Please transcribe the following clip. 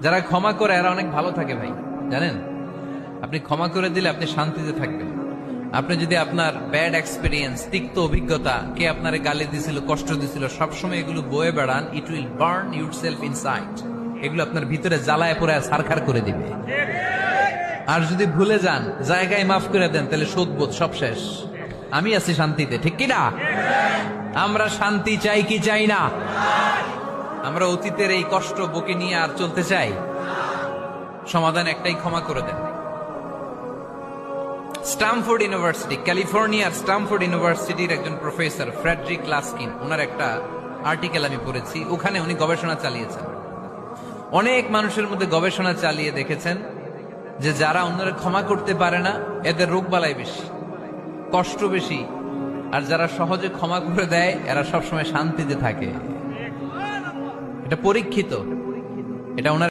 যারা ক্ষমা করে এরা অনেক ভালো থাকে ভাই, জানেন? আপনি ক্ষমা করে দিলে আপনি শান্তিতে থাকবেন। আপনি যদি আপনার ব্যাড এক্সপিরিয়েন্স, তিক্ত অভিজ্ঞতা, কে আপনারে গালি দিছিল, কষ্ট দিছিল, সবসময় এগুলো বয়ে বেড়ান, it will burn yourself inside. এগুলো আপনার ভিতরে জ্বালায় পোড়ায় ছারখার করে দিবে। আর যদি ভুলে যান, জায়গায় মাফ করে দেন, তাহলে শোধবোধ সব শেষ। আমি আছি শান্তিতে, ঠিক কি না? আমরা শান্তি চাই কি চাই না? আমরা অতীতের এই কষ্ট বুকে নিয়ে আর চলতে চাই? সমাধান একটাই, ক্ষমা করে দেন। স্টামফোর্ড ইউনিভার্সিটি, ক্যালিফোর্নিয়ার স্টামফোর্ড ইউনিভার্সিটির একজন প্রফেসর ফ্রেডরিক লাস্কিন, ওনার একটা আর্টিকেল আমি পড়েছি। ওখানে উনি গবেষণা চালিয়েছেন, অনেক মানুষের মধ্যে গবেষণা চালিয়ে দেখেছেন যে যারা অন্যরা ক্ষমা করতে পারে না, এদের রোগ বালাই বেশি, কষ্ট বেশি। আর যারা সহজে ক্ষমা করে দেয়, এরা সবসময় শান্তিতে থাকে। এটা পরীক্ষিত, এটা ওনার